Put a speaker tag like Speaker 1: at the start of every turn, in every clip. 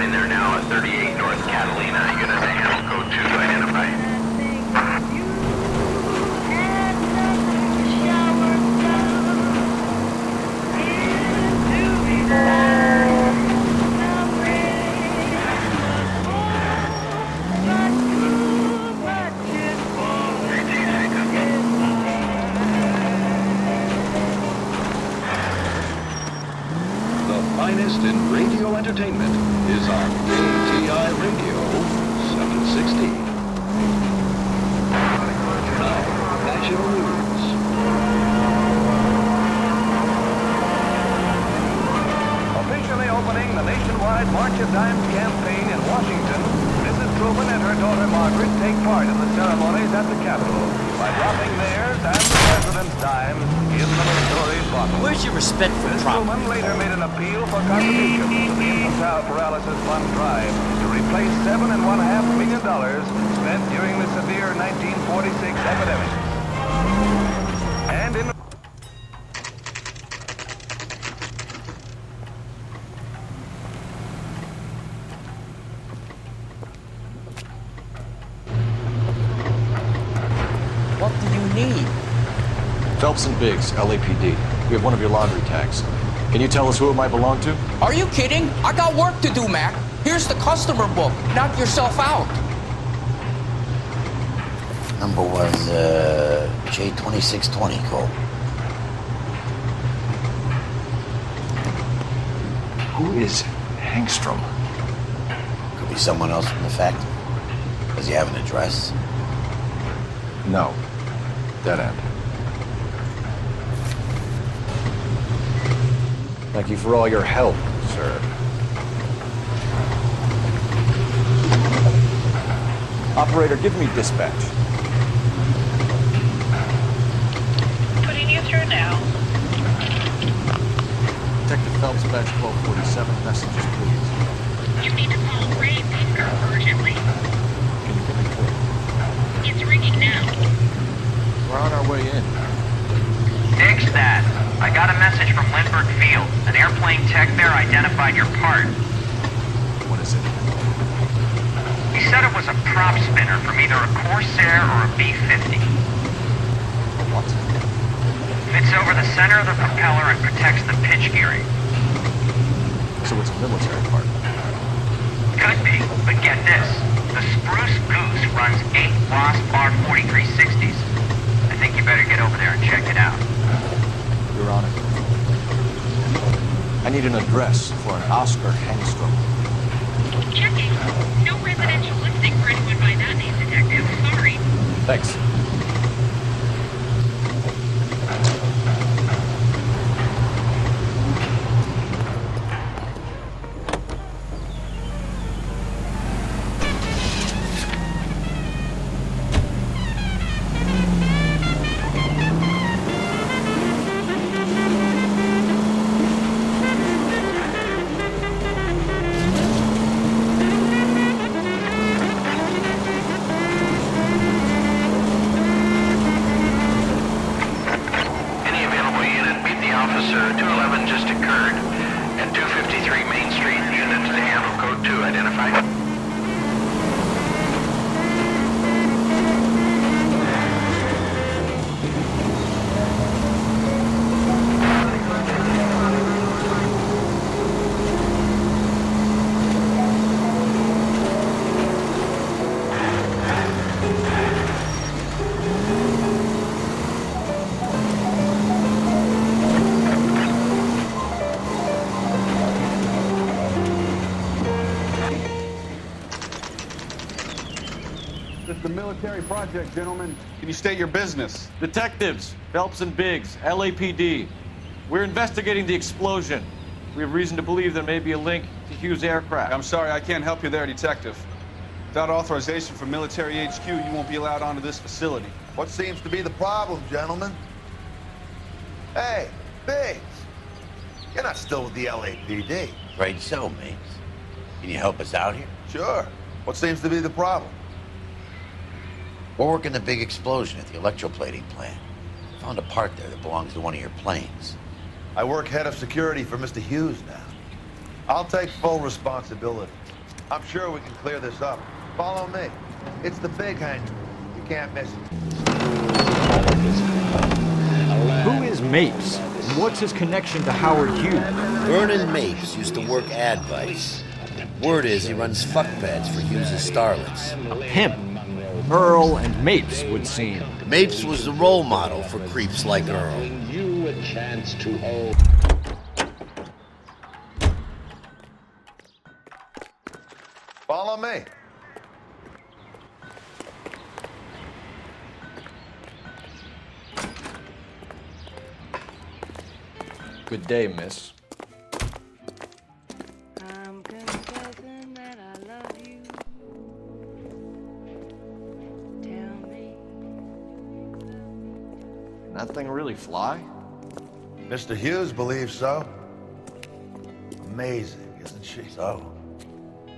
Speaker 1: line there now at 38 North Catalina. Unit to handle code 2 to identify.
Speaker 2: Finest in radio entertainment is on KTI Radio 760. Now, national news.
Speaker 3: Officially opening the nationwide March of Dimes campaign in Washington, Mrs. Truman and her daughter Margaret take part in the ceremonies at the Capitol by dropping theirs and the president's dimes in the Missouri bottle.
Speaker 4: Where's your respect for
Speaker 3: Ms.
Speaker 4: Trump?
Speaker 3: Truman later made an appeal for contributions to the infantile paralysis fund drive to replace $7.5 million spent during the severe 1946 epidemic. And in
Speaker 4: What do you need?
Speaker 5: Phelps and Biggs, L.a.p.d. We have one of your laundry tags. Can you tell us who it might belong to?
Speaker 6: Are you kidding? I got work to do, Mac. Here's the customer book. Knock yourself out.
Speaker 7: Number was J2620, Cole.
Speaker 5: Who is Hangstrom?
Speaker 7: Could be someone else from the factory. Does he have an address?
Speaker 5: No. Dead end. Thank you for all your help, sir. Operator, give me dispatch.
Speaker 8: Putting you through now.
Speaker 5: Detective Phelps, badge 1247. Messages, please.
Speaker 8: You need to call Ray Baker urgently.
Speaker 5: Can you get me clear?
Speaker 8: It's ringing now.
Speaker 5: We're on our way in.
Speaker 1: Nix that. I got a message from Lindbergh Field. An airplane tech there identified your part.
Speaker 5: What is it?
Speaker 1: He said it was a prop spinner from either a Corsair or a B-50.
Speaker 5: What?
Speaker 1: Fits over the center of the propeller and protects the pitch gearing.
Speaker 5: So it's a military part.
Speaker 1: Could be, but get this. The Spruce Goose runs 8 Wasp R4360s. I think you better get over there and check it out.
Speaker 5: You're on it. I need an address for an Oscar Hangstrom.
Speaker 8: Checking. No residential listing for anyone by that name, Detective. Sorry.
Speaker 5: Thanks.
Speaker 1: Officer 211 just occurred at 253 Main Street. Units to handle code 2 identified.
Speaker 9: Military project, gentlemen. Can you state your business?
Speaker 10: Detectives, Phelps and Biggs, L.a.p.d. We're investigating the explosion. We have reason to believe there may be a link to Hughes' aircraft.
Speaker 9: I'm sorry, I can't help you there, Detective. Without authorization from Military HQ, you won't be allowed onto this facility.
Speaker 11: What seems to be the problem, gentlemen? Hey, Biggs. You're not still with the L.A.P.D.
Speaker 7: Afraid so, Miggs. Can you help us out here?
Speaker 11: Sure. What seems to be the problem?
Speaker 7: We're working the big explosion at the electroplating plant. Found a part there that belongs to one of your planes.
Speaker 11: I work head of security for Mr. Hughes now. I'll take full responsibility. I'm sure we can clear this up. Follow me. It's the big hangar. You can't miss it.
Speaker 12: Who is Mapes? And what's his connection to Howard Hughes?
Speaker 13: Vernon Mapes used to work advice. Word is he runs fuck beds for Hughes' starlets.
Speaker 12: A pimp. Earl and Mapes would seem.
Speaker 13: Mapes was the role model for creeps like Earl.
Speaker 2: You a chance to hold.
Speaker 11: Follow me.
Speaker 5: Good day, miss.
Speaker 14: I'm confessing that I love you. Tell me.
Speaker 5: Can that thing really fly?
Speaker 11: Mr. Hughes believes so. Amazing, isn't she?
Speaker 7: So,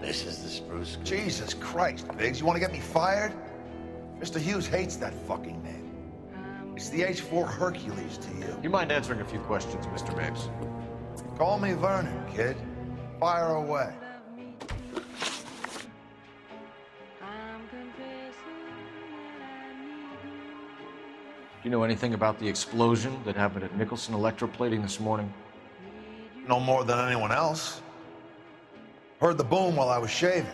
Speaker 7: this is the spruce.
Speaker 11: Jesus Christ, Biggs, you want to get me fired? Mr. Hughes hates that fucking name. It's the H4 Hercules to you.
Speaker 5: Do you mind answering a few questions, Mr. Mapes?
Speaker 11: Call me Vernon, kid. Fire away.
Speaker 5: Do you know anything about the explosion that happened at Nicholson Electroplating this morning?
Speaker 11: No more than anyone else. Heard the boom while I was shaving.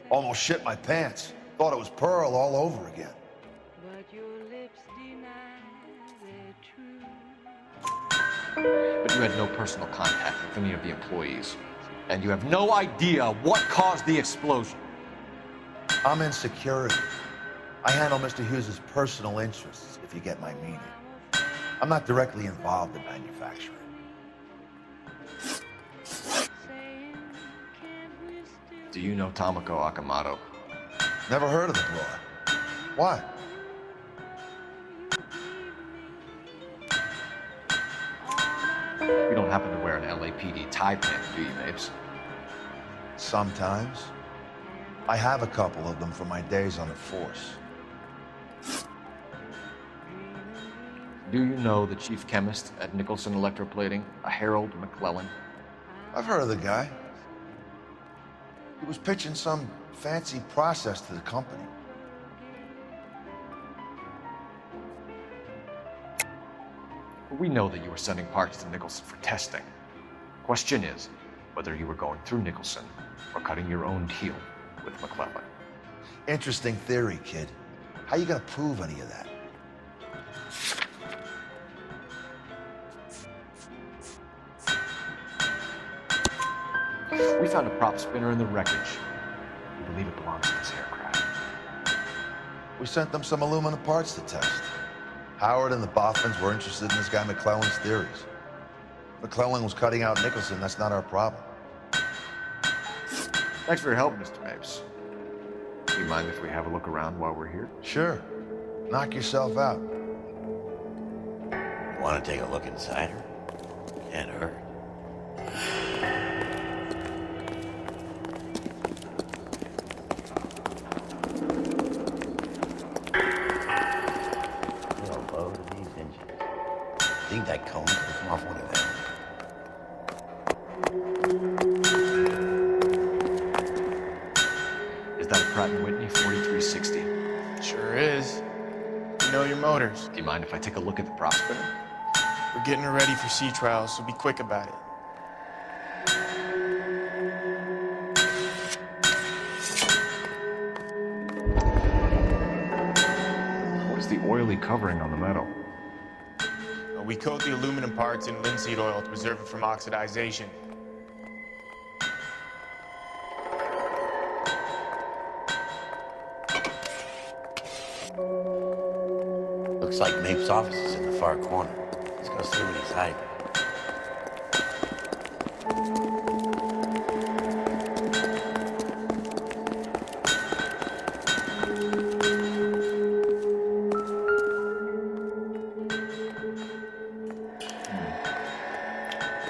Speaker 11: Almost shit my pants. Thought it was Pearl all over again.
Speaker 5: But you had no personal contact with any of the employees. And you have no idea what caused the explosion.
Speaker 11: I'm in security. I handle Mr. Hughes' personal interests, if you get my meaning. I'm not directly involved in manufacturing.
Speaker 5: Do you know Tomoko Akamoto?
Speaker 11: Never heard of the broad. Why?
Speaker 5: You don't happen to wear an L.A.P.D. tie pin, do you, Mapes?
Speaker 11: Sometimes. I have a couple of them from my days on the force.
Speaker 5: Do you know the chief chemist at Nicholson Electroplating, a Harold McClellan?
Speaker 11: I've heard of the guy. He was pitching some fancy process to the company.
Speaker 5: We know that you were sending parts to Nicholson for testing. Question is whether you were going through Nicholson or cutting your own deal with McClellan.
Speaker 11: Interesting theory, kid. How you gonna prove any of that?
Speaker 5: We found a prop spinner in the wreckage. We believe it belongs to this aircraft.
Speaker 11: We sent them some aluminum parts to test. Howard and the Boffins were interested in this guy McClellan's theories. McClellan was cutting out Nicholson. That's not our problem.
Speaker 5: Thanks for your help, Mr. Mapes. Do you mind if we have a look around while we're here?
Speaker 11: Sure. Knock yourself out.
Speaker 7: Want to take a look inside her? Can't hurt. I think that cone could come off one of them.
Speaker 5: Is that a Pratt & Whitney 4360?
Speaker 6: Sure is. You know your motors.
Speaker 5: Do you mind if I take a look at the prop spinner?
Speaker 6: We're getting her ready for sea trials, so be quick about it.
Speaker 5: What is the oily covering on the metal?
Speaker 6: We coat the aluminum parts in linseed oil to preserve it from oxidization.
Speaker 7: Looks like Mapes' office is in the far corner. Let's go see what he's hiding.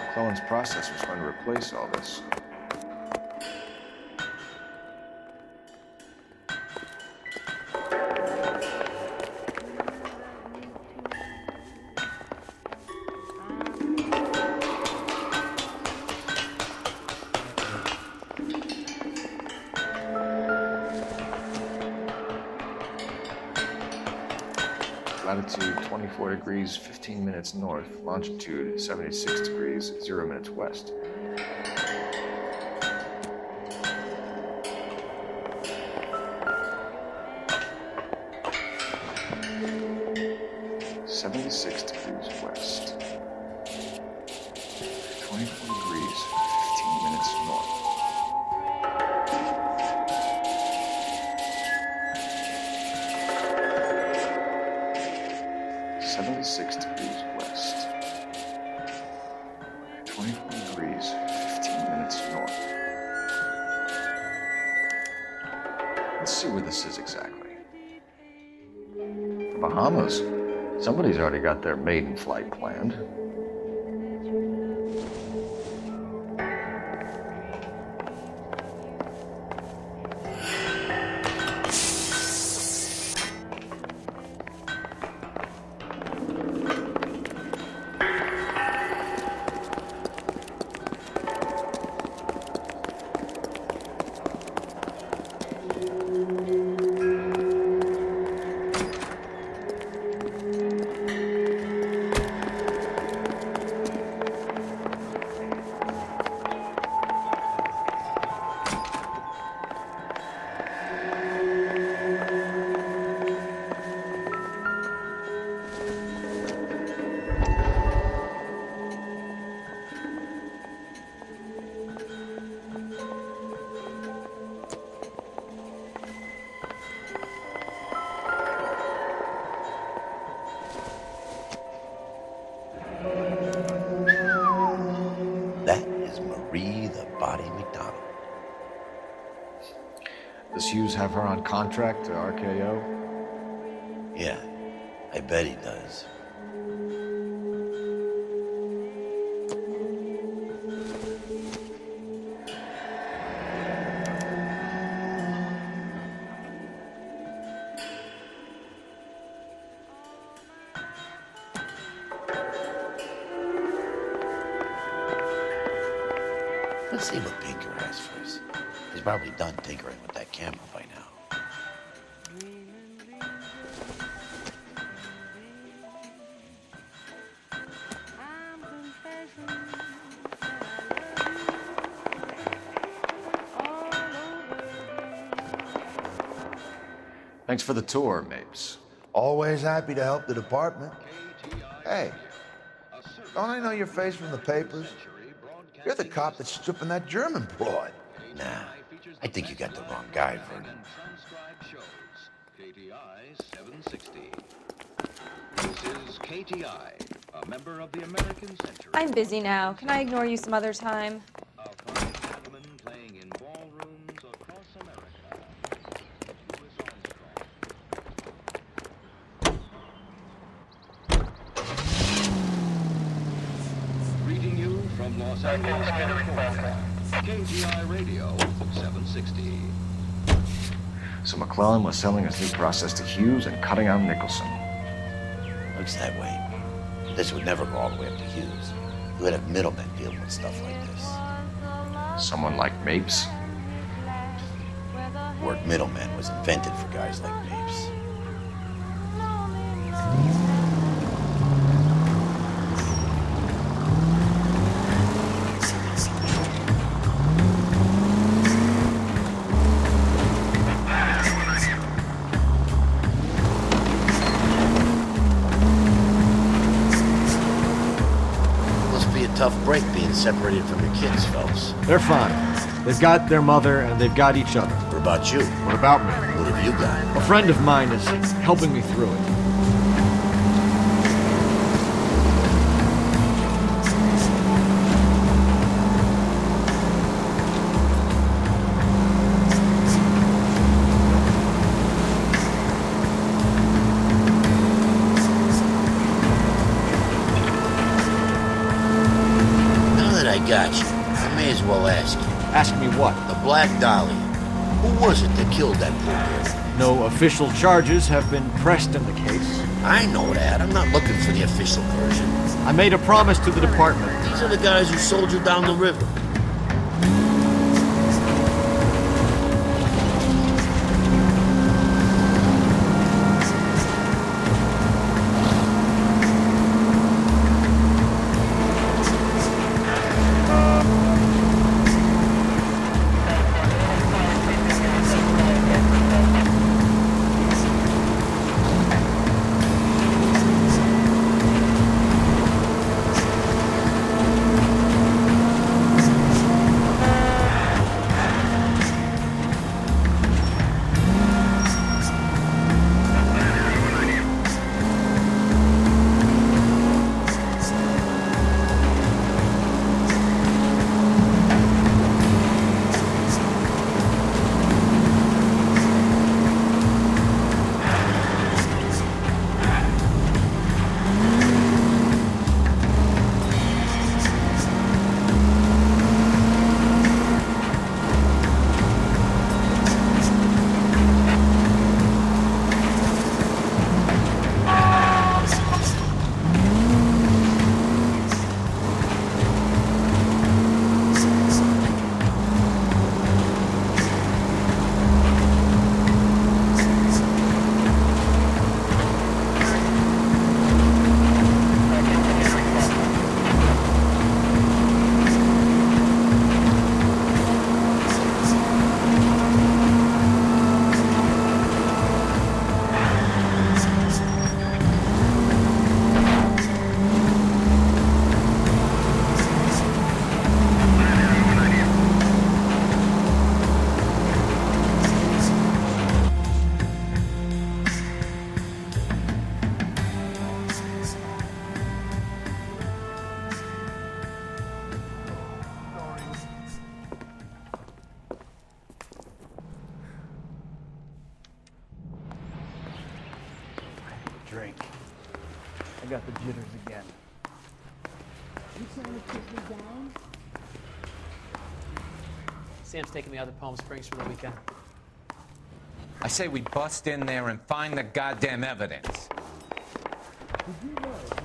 Speaker 5: McClellan's process was going to replace all this. latitude 24 degrees 15 minutes north, longitude 76 degrees 0 minutes west. (76 degrees west), 24 degrees 15 minutes north. (76 degrees west), 24 degrees 15 minutes north. Let's see where this is exactly. The Bahamas. Somebody's already got their maiden flight planned. Does Hughes have her on contract to RKO?
Speaker 13: Yeah, I bet he does. Let's see what Pinker has for us. He's probably done tinkering with that camera by now.
Speaker 5: Thanks for the tour, Mapes.
Speaker 11: Always happy to help the department. Hey, don't I know your face from the papers? You're the cop that's stripping that German broad.
Speaker 13: Nah, I think you got the wrong guy, Vernon.
Speaker 15: KTI 760. This is KTI, a member of the American Century.
Speaker 16: I'm busy now. Can I ignore you some other time?
Speaker 15: Gentlemen playing in ballrooms across America. Greeting you from Los Angeles, California. KTI Radio 760.
Speaker 5: So McClellan was selling his new process to Hughes and cutting out Nicholson.
Speaker 13: Looks that way. This would never go all the way up to Hughes. You would have middlemen dealing with stuff like this.
Speaker 5: Someone like Mapes?
Speaker 13: The word middleman was invented for guys like Mapes. Tough break being separated from your kids, fellas.
Speaker 12: They're fine. They've got their mother and they've got each other.
Speaker 13: What about you?
Speaker 12: What about me?
Speaker 13: What have you got?
Speaker 12: A friend of mine is helping me through it.
Speaker 13: Got you. I may as well ask you.
Speaker 12: Ask me what?
Speaker 13: The Black Dahlia. Who was it that killed that poor girl?
Speaker 12: No official charges have been pressed in the case.
Speaker 13: I know that. I'm not looking for the official version.
Speaker 12: I made a promise to the department.
Speaker 13: These are the guys who sold you down the river.
Speaker 17: got the jitters again.
Speaker 18: Sam's taking me out to Palm Springs for the weekend.
Speaker 19: I say we bust in there and find the goddamn evidence.
Speaker 17: Did you know